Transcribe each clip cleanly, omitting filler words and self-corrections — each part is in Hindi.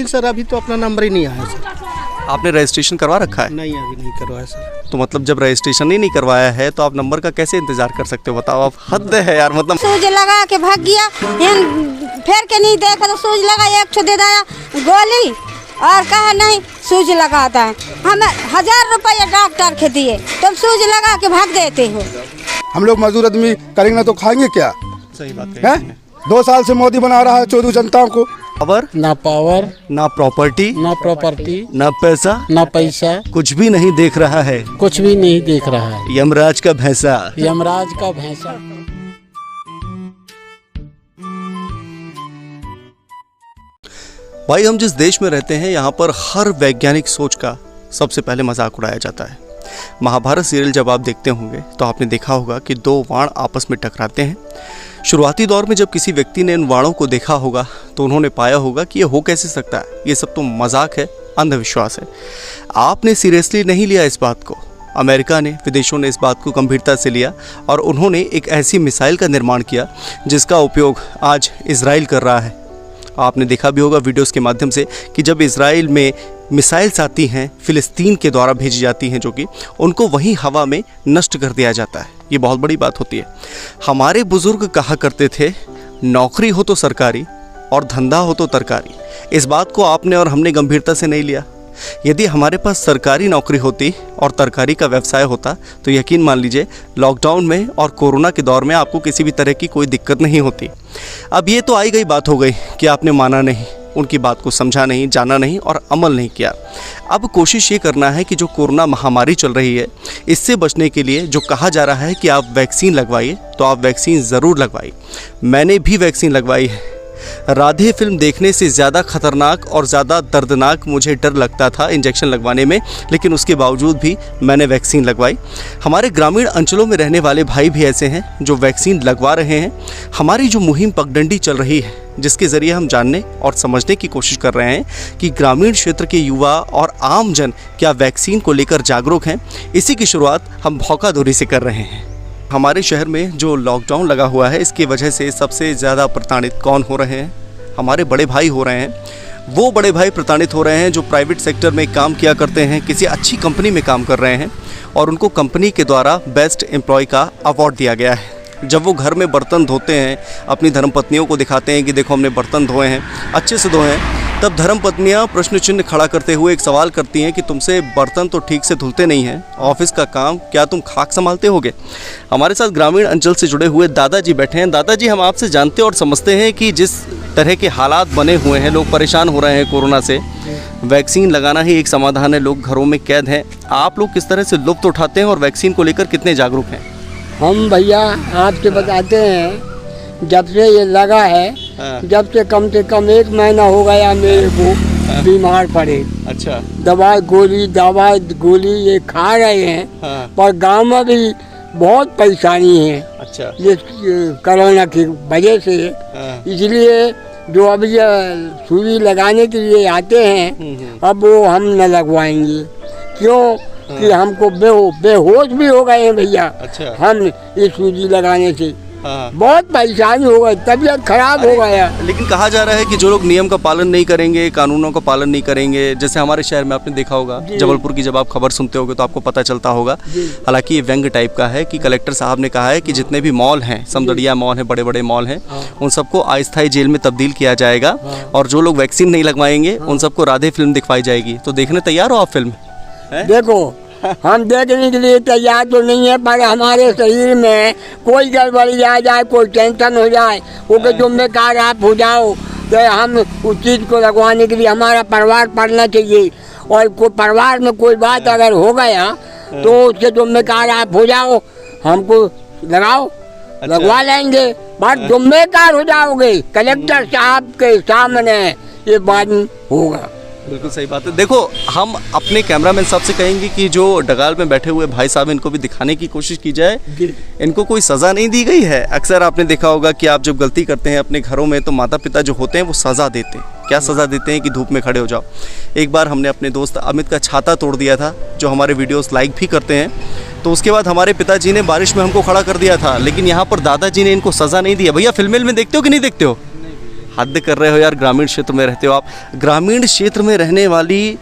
सर अभी तो अपना नंबर ही नहीं आया सर। आपने रजिस्ट्रेशन करवा रखा है? नहीं, अभी नहीं करवाया सर। तो मतलब जब रजिस्ट्रेशन ही नहीं करवाया है तो आप नंबर का कैसे इंतजार कर सकते हो? बताओ आप, हद है यार। मतलब सूज लगा के भाग गया, फिर के नहीं देखा तो सूज लगा, एक छो दे दिया गोली और कहा नहीं सूज लगाता है। हमें 1000 रुपया डॉक्टर के दिए, तुम सूज लगा के भाग देते हो। हम लोग मजदूर आदमी करेंगे ना तो खाएंगे क्या? सही बात है। 2 साल से मोदी बना रहा है 14 जनताओं को। ना पावर, ना प्रॉपर्टी, ना पैसा, ना पैसा, कुछ भी नहीं देख रहा है। कुछ भी नहीं देख रहा है। यमराज का भैंसा, यमराज का भैंसा। भाई हम जिस देश में रहते हैं यहाँ पर हर वैज्ञानिक सोच का सबसे पहले मजाक उड़ाया जाता है। महाभारत सीरियल जब आप देखते होंगे तो आपने देखा होगा कि 2 वाण आपस में टकराते हैं। शुरुआती दौर में जब किसी व्यक्ति ने इन वाणों को देखा होगा तो उन्होंने पाया होगा कि ये हो कैसे सकता है, ये सब तो मजाक है, अंधविश्वास है। आपने सीरियसली नहीं लिया इस बात को। अमेरिका ने, विदेशों ने इस बात को गंभीरता से लिया और उन्होंने एक ऐसी मिसाइल का निर्माण किया जिसका उपयोग आज इजराइल कर रहा है। आपने देखा भी होगा वीडियोस के माध्यम से कि जब इजराइल में मिसाइल्स आती हैं, फिलिस्तीन के द्वारा भेजी जाती हैं, जो कि उनको वहीं हवा में नष्ट कर दिया जाता है। ये बहुत बड़ी बात होती है। हमारे बुजुर्ग कहा करते थे, नौकरी हो तो सरकारी और धंधा हो तो तरकारी। इस बात को आपने और हमने गंभीरता से नहीं लिया। यदि हमारे पास सरकारी नौकरी होती और तरकारी का व्यवसाय होता तो यकीन मान लीजिए लॉकडाउन में और कोरोना के दौर में आपको किसी भी तरह की कोई दिक्कत नहीं होती। अब ये तो आई गई बात हो गई कि आपने माना नहीं, उनकी बात को समझा नहीं, जाना नहीं और अमल नहीं किया। अब कोशिश ये करना है कि जो कोरोना महामारी चल रही है इससे बचने के लिए जो कहा जा रहा है कि आप वैक्सीन लगवाइए, तो आप वैक्सीन ज़रूर लगवाइए। मैंने भी वैक्सीन लगवाई है। राधे फिल्म देखने से ज़्यादा खतरनाक और ज़्यादा दर्दनाक मुझे डर लगता था इंजेक्शन लगवाने में, लेकिन उसके बावजूद भी मैंने वैक्सीन लगवाई। हमारे ग्रामीण अंचलों में रहने वाले भाई भी ऐसे हैं जो वैक्सीन लगवा रहे हैं। हमारी जो मुहिम पगडंडी चल रही है, जिसके ज़रिए हम जानने और समझने की कोशिश कर रहे हैं कि ग्रामीण क्षेत्र के युवा और आम जन क्या वैक्सीन को लेकर जागरूक हैं, इसी की शुरुआत हम भौकादोरी से कर रहे हैं। हमारे शहर में जो लॉकडाउन लगा हुआ है इसकी वजह से सबसे ज़्यादा प्रताड़ित कौन हो रहे हैं? हमारे बड़े भाई हो रहे हैं। वो बड़े भाई प्रताड़ित हो रहे हैं जो प्राइवेट सेक्टर में काम किया करते हैं, किसी अच्छी कंपनी में काम कर रहे हैं और उनको कंपनी के द्वारा बेस्ट एम्प्लॉय का अवार्ड दिया गया है। जब वो घर में बर्तन धोते हैं, अपनी धर्मपत्नियों को दिखाते हैं कि देखो हमने बर्तन धोए हैं, अच्छे से धोए हैं, तब धर्मपत्नियां प्रश्न चिन्ह खड़ा करते हुए एक सवाल करती हैं कि तुमसे बर्तन तो ठीक से धुलते नहीं हैं, ऑफिस का काम क्या तुम खाक संभालते होगे? हमारे साथ ग्रामीण अंचल से जुड़े हुए दादाजी बैठे हैं। दादाजी, हम आपसे जानते और समझते हैं कि जिस तरह के हालात बने हुए हैं, लोग परेशान हो रहे हैं कोरोना से, वैक्सीन लगाना ही एक समाधान है, लोग घरों में कैद हैं। आप लोग किस तरह से लुत्फ़ उठाते हैं और वैक्सीन को लेकर कितने जागरूक हैं? हम भैया आपसे बताते हैं, जब से ये लगा है, जब से कम 1 महीना हो गया मेरे को बीमार पड़े। अच्छा। दवाई गोली ये खा रहे हैं। पर गांव में भी बहुत परेशानी है। अच्छा। ये कोरोना की वजह से। इसलिए जो अभी सुई लगाने के लिए आते हैं अब वो हम न लगवाएंगे। क्यों कि हमको बेहोश भी हो गए हैं भैया। अच्छा। हम इस सूजी लगाने से बहुत परेशानी हो गई, तबीयत खराब हो गया। लेकिन कहा जा रहा है कि जो लोग नियम का पालन नहीं करेंगे, कानूनों का पालन नहीं करेंगे, जैसे हमारे शहर में आपने देखा होगा, जबलपुर की जब आप खबर सुनते होगे तो आपको पता चलता होगा। हालांकि ये व्यंग टाइप का है कि कलेक्टर साहब ने कहा है कि जितने भी मॉल हैं, समदड़िया मॉल हैं, बड़े बड़े मॉल हैं, उन सबको अस्थायी जेल में तब्दील किया जाएगा और जो लोग वैक्सीन नहीं लगवाएंगे उन सबको राधे फिल्म दिखवाई जाएगी। तो देखने तैयार हो आप फिल्म? देखो हम देखने के लिए तैयार तो नहीं है, पर हमारे शरीर में कोई गड़बड़ी आ जाए, कोई टेंशन हो जाए, उसके जिम्मेदार आप हो जाओ, तो हम उस चीज़ को लगवाने के लिए हमारा परिवार पढ़ना चाहिए। और कोई परिवार में कोई बात अगर हो गया तो उसके जिम्मेदार आप हो जाओ, हमको लगाओ। अच्छा। लगवा लेंगे, पर जिम्मेदार हो जाओगे। कलेक्टर साहब के सामने ये बात होगा। बिल्कुल सही बात है। देखो, हम अपने कैमरामैन साहब से कहेंगे कि जो डगाल में बैठे हुए भाई साहब, इनको भी दिखाने की कोशिश की जाए। इनको कोई सज़ा नहीं दी गई है। अक्सर आपने देखा होगा कि आप जब गलती करते हैं अपने घरों में तो माता पिता जो होते हैं वो सज़ा देते हैं। क्या सज़ा देते हैं कि धूप में खड़े हो जाओ। एक बार हमने अपने दोस्त अमित का छाता तोड़ दिया था, जो हमारे वीडियोस लाइक भी करते हैं, तो उसके बाद हमारे पिताजी ने बारिश में हमको खड़ा कर दिया था। लेकिन यहाँ पर दादाजी ने इनको सज़ा नहीं दिया। भैया फिल्म में देखते हो कि नहीं देखते हो? हद कर रहे हो यार, ग्रामीण क्षेत्र में रहते हो आप। ग्रामीण क्षेत्र में रहने वाली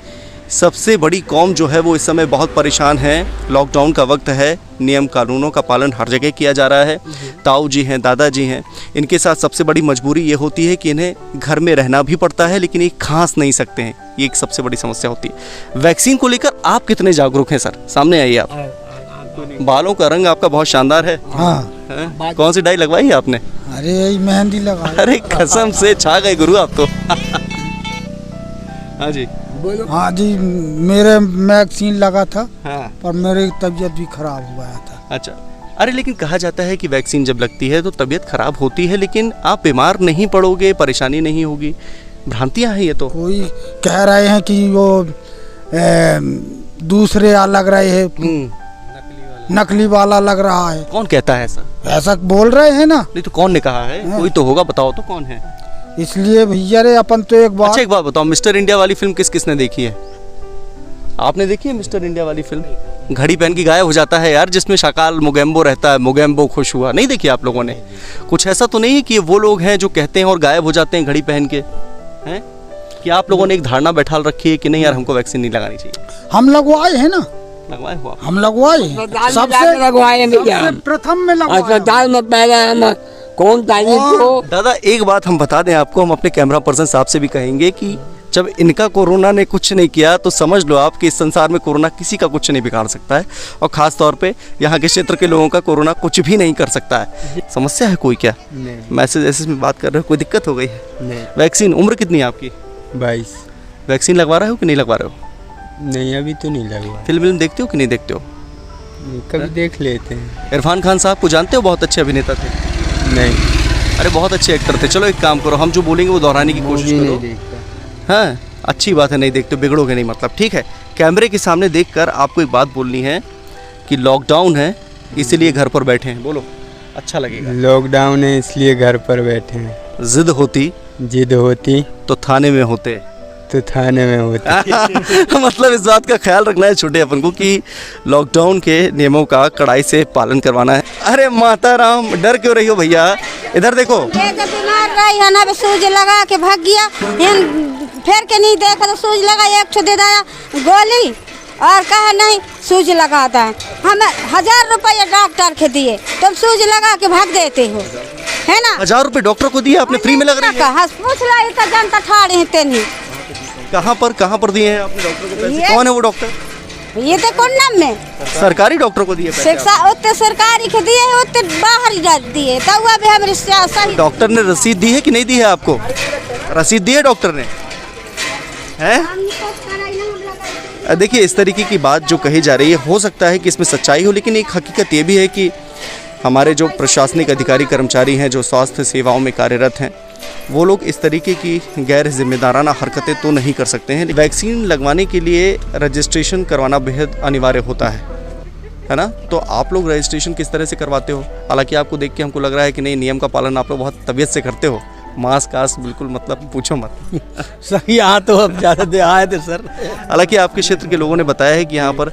सबसे बड़ी कौम जो है वो इस समय बहुत परेशान है। लॉकडाउन का वक्त है, नियम कानूनों का पालन हर जगह किया जा रहा है। ताऊ जी हैं, दादाजी हैं, इनके साथ सबसे बड़ी मजबूरी ये होती है कि इन्हें घर में रहना भी पड़ता है, लेकिन ये खांस नहीं सकते हैं। ये एक सबसे बड़ी समस्या होती है। वैक्सीन को लेकर आप कितने जागरूक हैं सर? सामने आइए आप। बालों का रंग आपका बहुत शानदार है। हाँ, कौन सी डाई लगवाई है आपने? अरे यही मेहंदी लगा। अरे कसम से छा गए गुरु आप तो। हाँ जी, हाँ जी, मेरे वैक्सीन लगा था, हाँ। पर मेरी तबीयत भी खराब हो गया था। अच्छा, अरे लेकिन कहा जाता है कि वैक्सीन जब लगती है तो तबीयत खराब होती है, लेकिन आप बीमार नहीं पड़ोगे, परेशानी नहीं होगी। भ्रांतियां हैं ये तो। कोई कह रहे हैं कि वो दूसरे लग रहे हैं, नकली वाला लग रहा है। कौन कहता है ऐसा? ऐसा बोल रहे हैं ना। नहीं तो कौन ने कहा है? कोई तो होगा, बताओ तो कौन है। इसलिए भैया रे अपन तो एक बात। अच्छा एक बात बताओ, मिस्टर इंडिया वाली फिल्म किस किसने देखी है? आपने देखी है मिस्टर इंडिया वाली फिल्म? घड़ी पहन के गायब हो जाता है यार, जिसमें शाकाल मोगेम्बो रहता है, मोगेम्बो खुश हुआ। नहीं देखी आप लोगों ने? कुछ ऐसा तो नहीं है कि वो लोग हैं जो कहते हैं और गायब हो जाते हैं घड़ी पहन के, हैं? कि आप लोगों ने एक धारणा बैठा रखी है कि नहीं यार हमको वैक्सीन नहीं लगानी चाहिए? हम लगवाए हैं ना। लगवाए हो आप? हम लगवाए सबसे लगवाए भैया, प्रथम में लगवाए। अस्पताल में पहले हम कौन तारीख को। दादा एक बात हम बता दें आपको, हम अपने कैमरा पर्सन साहब से भी कहेंगे कि जब इनका कोरोना ने कुछ नहीं किया तो समझ लो आप कि इस संसार में कोरोना किसी का कुछ नहीं बिगाड़ सकता है, और ख़ास तौर पे यहाँ के क्षेत्र के लोगों का कोरोना कुछ भी नहीं कर सकता है। समस्या है कोई क्या? मैसेज में बात कर रहे हो, कोई दिक्कत हो गई है? नहीं। वैक्सीन, उम्र कितनी है आपकी? 22। वैक्सीन लगवा रहे हो कि नहीं लगवा रहे हो? नहीं, अभी तो नहीं लगवा। फिल्म देखते हो कि नहीं देखते हो? कभी देख लेते हैं। इरफान खान साहब को जानते हो? बहुत अच्छे अभिनेता थे। नहीं। अरे बहुत अच्छे एक्टर थे। चलो एक काम करो, हम जो बोलेंगे वो दोहराने की कोशिश मूवी करो। नहीं देखता। हाँ, अच्छी बात है, नहीं देखते, बिगड़ोगे नहीं मतलब। ठीक है, कैमरे के सामने देखकर आपको एक बात बोलनी है कि लॉकडाउन है इसीलिए घर पर बैठे हैं। बोलो, अच्छा लगेगा। लॉकडाउन है इसलिए घर पर बैठे हैं। जिद होती जिद होती तो थाने में होते। तो थाने में होती। मतलब इस बात का ख्याल रखना है छोटे अपन को कि लॉकडाउन के नियमों का कड़ाई से पालन करवाना है। अरे माता राम, डर क्यों रही हो भैया? इधर देखो। ये जब बीमार रही है ना, सूज लगा के भाग गया, फिर के नहीं देखा तो सूज लगा, एक दे दिया गोली, और कहा नहीं सूज लगाता है। हम 1000 रुपये डॉक्टर के दिए, तुम सूज लगा के भाग देते हो, है ना? 1000 रुपये डॉक्टर को दिए आपने? फ्री में लग रही है? पूछ ला, इतना जनता ठाड़े हैं तेनी। कहाँ पर दिए हैं आपने डॉक्टर को पैसे? कौन है वो डॉक्टर? ये तो कौन नाम में सरकारी डॉक्टर को दिए पैसे? शिक्षा उतने सरकारी के दिए, उतने बाहर ही दिए, तब भी हमारे सही। डॉक्टर ने रसीद दी है कि नहीं दी है आपको? रसीद दी है डॉक्टर ने? हैं? देखिए इस तरीके की बात जो कही जा रही है, हो सकता है कि इसमें सच्चाई हो, लेकिन एक हकीकत ये भी है कि हमारे जो प्रशासनिक अधिकारी कर्मचारी हैं, जो स्वास्थ्य सेवाओं में कार्यरत हैं, वो लोग इस तरीके की गैर जिम्मेदाराना हरकतें तो नहीं कर सकते हैं। वैक्सीन लगवाने के लिए रजिस्ट्रेशन करवाना बेहद अनिवार्य होता है ना? तो आप लोग रजिस्ट्रेशन किस तरह से करवाते हो? हालांकि आपको देख के हमको लग रहा है कि नहीं, नियम का पालन आप लोग बहुत तबीयत से करते हो। मास्क बिल्कुल मतलब पूछो मत। सर यहाँ तो अब ज़्यादा दे आए थे सर। हालांकि आपके क्षेत्र के लोगों ने बताया है कि यहाँ पर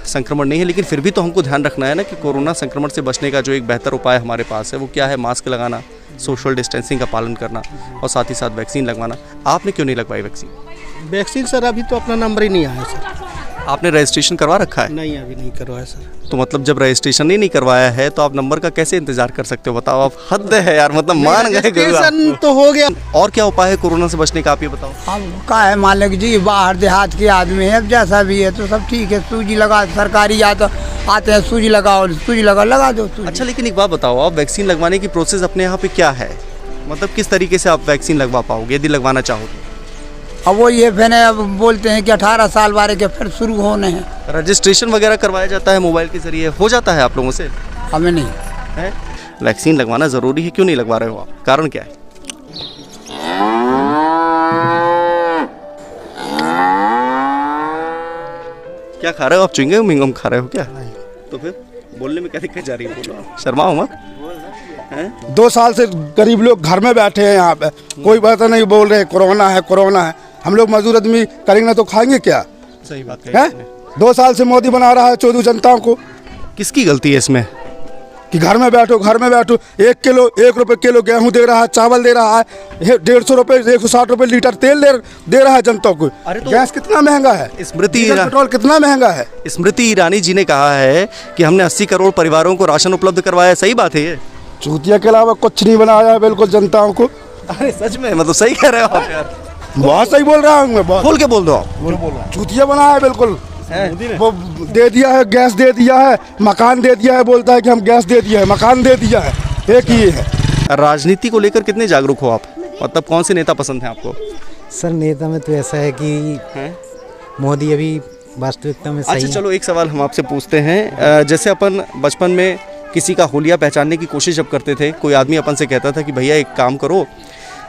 संक्रमण नहीं है, लेकिन फिर भी तो हमको ध्यान रखना है ना कि कोरोना संक्रमण से बचने का जो एक बेहतर उपाय हमारे पास है वो क्या है? मास्क लगाना, सोशल डिस्टेंसिंग का पालन करना, और साथ ही साथ वैक्सीन लगवाना। आपने क्यों नहीं लगवाई वैक्सीन? वैक्सीन सर अभी तो अपना नंबर ही नहीं आया सर। आपने रजिस्ट्रेशन करवा रखा है? नहीं, अभी नहीं करवाया सर। तो मतलब जब रजिस्ट्रेशन ही नहीं करवाया है तो आप नंबर का कैसे इंतजार कर सकते हो? बताओ, आप हद है यार, मतलब मान गए रजिस्ट्रेशन तो हो गया। और क्या उपाय है कोरोना से बचने का, आप ये बताओ। अब का है मालिक जी, बाहर देहात के आदमी है, अब जैसा भी है तो सब ठीक है। सूजी लगा, सरकारी या तो आते हैं सूजी लगाओ, सूजी लगा दो सूजी। अच्छा, लेकिन एक बात बताओ, आप वैक्सीन लगवाने की प्रोसेस अपने यहाँ पे क्या है? मतलब किस तरीके से आप वैक्सीन लगवा पाओगे यदि लगवाना चाहो तो? अब वो ये फिर अब बोलते हैं कि 18 साल वाले के फिर शुरू होने हैं। रजिस्ट्रेशन वगैरह करवाया जाता है मोबाइल के जरिए, हो जाता है आप लोगों से? हमें नहीं है। वैक्सीन लगवाना ज़रूरी है, क्यों नहीं लगवा रहे हो आप? कारण क्या है? क्या खा रहे हो आप? च्युइंगम खा रहे हो क्या? तो फिर बोलने में क्या दिक्कत जा रही है? बोलो, शर्माओ मत। 2 साल से गरीब लोग घर में बैठे हैं, यहाँ पे कोई बात नहीं बोल रहे कोरोना है। हम लोग मजदूर आदमी करेंगे तो खाएंगे क्या? सही बात है। 2 साल से मोदी बना रहा है 14 जनताओं को। किसकी गलती है इसमें? कि घर में बैठो 1 रुपये किलो गेहूं दे रहा है, चावल दे रहा है, 150 रुपये 160 रुपये लीटर तेल दे रहा है जनता को। अरे तो गैस कितना महंगा है, पेट्रोल कितना महंगा है। स्मृति ईरानी जी ने कहा है कि हमने 80 करोड़ परिवारों को राशन उपलब्ध करवाया। सही बात है ये? चूतिया के अलावा कुछ नहीं बनाया है बिल्कुल जनताओं को। अरे सच में, मतलब सही कह रहे हो आप यार, बहुत सही बोल रहा हूँ मैं, बहुत खोल के बोल दो आप। चूतिया बनाया है बिल्कुल। वो दे दिया है, गैस दे दिया है, मकान दे दिया है, बोलता है कि हम गैस दे दिया है, मकान दे दिया है, एक ही है। राजनीति को लेकर कितने जागरूक हो आप? मतलब कौन से नेता पसंद है आपको? सर नेता में तो ऐसा है कि मोदी अभी वास्तविकता में सही। अच्छा चलो एक सवाल हम आपसे पूछते हैं। जैसे अपन बचपन में किसी का हुलिया पहचानने की कोशिश जब करते थे, कोई आदमी अपन से कहता था कि भैया एक काम करो,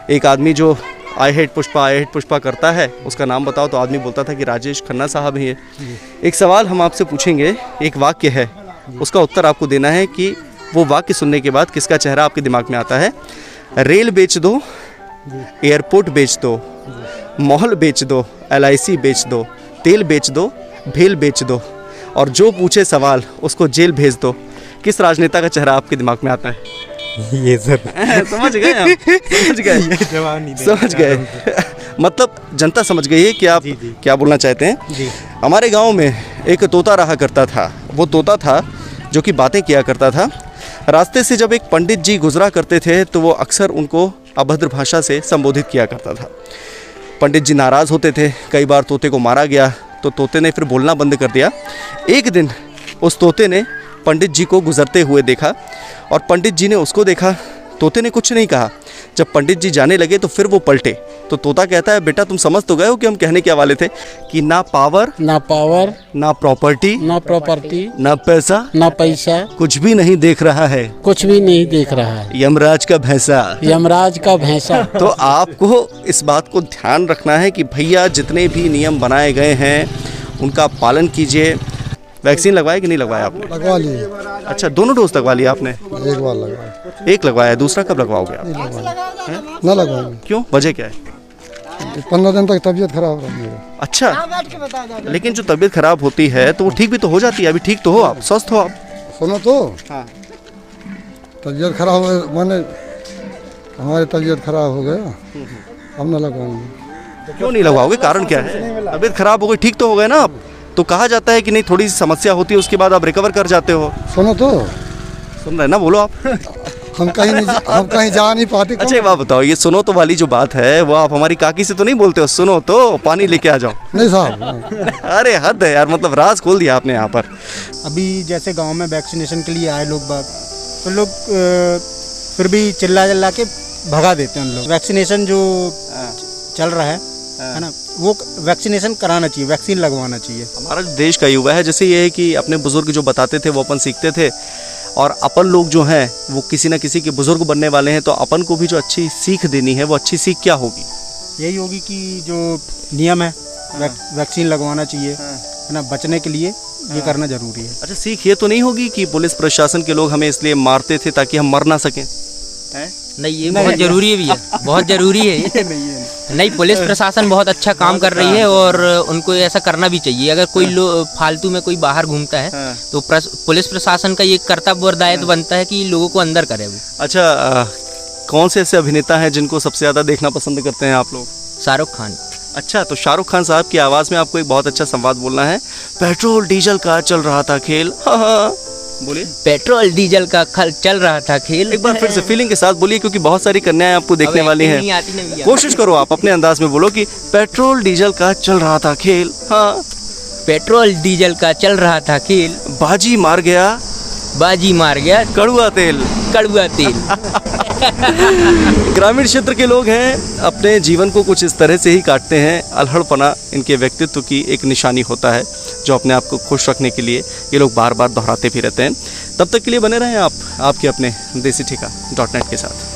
एक आदमी जो आई हेट पुष्पा करता है उसका नाम बताओ, तो आदमी बोलता था कि राजेश खन्ना साहब ही है। एक सवाल हम आपसे पूछेंगे, एक वाक्य है, उसका उत्तर आपको देना है कि वो वाक्य सुनने के बाद किसका चेहरा आपके दिमाग में आता है। रेल बेच दो, एयरपोर्ट बेच दो, मॉल बेच दो, LIC बेच दो, तेल बेच दो, भेल बेच दो, और जो पूछे सवाल उसको जेल भेज दो। किस राजनेता का चेहरा आपके दिमाग में आता है? ये सर समझ गए आप? समझ गए? जवाब नहीं समझ गए मतलब जनता समझ गई है कि आप क्या बोलना चाहते हैं। जी। हमारे गांव में एक तोता रहा करता था। वो तोता था जो कि बातें किया करता था। रास्ते से जब एक पंडित जी गुजरा करते थे तो वो अक्सर उनको अभद्र भाषा से संबोधित किया करता था। पंडित जी नाराज़ होते थे, कई बार तोते को मारा गया तो तोते ने फिर बोलना बंद कर दिया। एक दिन उस तोते ने पंडित जी को गुजरते हुए देखा और पंडित जी ने उसको देखा। तोते ने कुछ नहीं कहा। जब पंडित जी जाने लगे तो फिर वो पलटे तो तोता कहता है, बेटा तुम समझ तो गए हो कि हम कहने के वाले थे कि ना पावर ना प्रॉपर्टी ना पैसा कुछ भी नहीं देख रहा है, यमराज का भैंसा। तो आपको इस बात को ध्यान रखना है कि भैया जितने भी नियम बनाए गए हैं उनका पालन कीजिए। वैक्सीन लगवाया कि नहीं लगवाया आपने? लगवा लिए। अच्छा, दोनों डोज लगवा लिया आपने? एक बार लगवाया। एक लगवाया, दूसरा कब लगवाओगे आप? ना लगवाएंगे। क्यों, वजह क्या है? 15 दिन तक तबीयत खराब रही है। अच्छा, लेकिन जो तबीयत खराब होती है तो वो ठीक भी तो हो जाती है। अभी ठीक तो हो आप, स्वस्थ हो आप? सुनो तो, हाँ। तबीयत खराब हो, मैंने हमारी तबीयत खराब हो गया, अब ना लगवाएंगे। क्यों नहीं लगवाओगे, कारण क्या है? तबीयत खराब हो गई, ठीक तो हो गए ना आप? तो कहा जाता है कि नहीं थोड़ी सी समस्या होती है उसके बाद आप रिकवर कर जाते हो। सुनो तो, सुन रहे ना, बोलो आप। हम कहीं जा नहीं पाते। अच्छा एक बात बताओ, ये सुनो तो वाली जो बात है वो आप हमारी काकी से तो नहीं बोलते हो? सुनो तो पानी लेके आ जाओ। नहीं साहब। अरे हद है यार, मतलब राज खोल दिया आपने यहाँ पर। अभी जैसे गांव में वैक्सीनेशन के लिए आए लोग बाग, तो लोग फिर भी चिल्ला के भगा देते हैं उन लोग। वैक्सीनेशन जो चल रहा है ना, वो वैक्सीनेशन कराना चाहिए, वैक्सीन लगवाना चाहिए। हमारा जो देश का युवा है, जैसे ये है कि अपने बुजुर्ग जो बताते थे वो अपन सीखते थे, और अपन लोग जो हैं वो किसी न किसी के बुजुर्ग बनने वाले हैं, तो अपन को भी जो अच्छी सीख देनी है वो अच्छी सीख क्या होगी? यही होगी कि जो नियम है वैक्सीन लगवाना चाहिए, है ना, बचने के लिए ये करना जरूरी है। अच्छा, सीख ये तो नहीं होगी कि पुलिस प्रशासन के लोग हमें इसलिए मारते थे ताकि हम मर ना सकें? नहीं, ये बहुत जरूरी है भैया, बहुत जरूरी है ये। नहीं, पुलिस प्रशासन बहुत अच्छा काम कर रही है और उनको ऐसा करना भी चाहिए। अगर कोई फालतू में कोई बाहर घूमता है तो पुलिस प्रशासन का ये कर्तव्य और दायित्व बनता है कि लोगों को अंदर करे वो। अच्छा, कौन से ऐसे अभिनेता हैं जिनको सबसे ज़्यादा देखना पसंद करते हैं आप लोग? शाहरुख खान। अच्छा, तो शाहरुख खान साहब की आवाज़ में आपको एक बहुत अच्छा संवाद बोलना है। पेट्रोल डीजल का चल रहा था खेल। हाँ, बोलिए। पेट्रोल डीजल का चल रहा था खेल। एक बार फिर से फीलिंग के साथ बोलिए, क्योंकि बहुत सारी कन्याएं आपको देखने वाली हैं। कोशिश करो आप अपने अंदाज में बोलो कि पेट्रोल डीजल का चल रहा था खेल। हाँ, पेट्रोल डीजल का चल रहा था खेल। बाजी मार गया कड़ुआ तेल। ग्रामीण क्षेत्र के लोग हैं, अपने जीवन को कुछ इस तरह से ही काटते हैं। अल्हड़पना इनके व्यक्तित्व की एक निशानी होता है, जो अपने आप को खुश रखने के लिए ये लोग बार बार दोहराते भी रहते हैं। तब तक के लिए बने रहें आप आपके अपने देसी ठेका .net के साथ।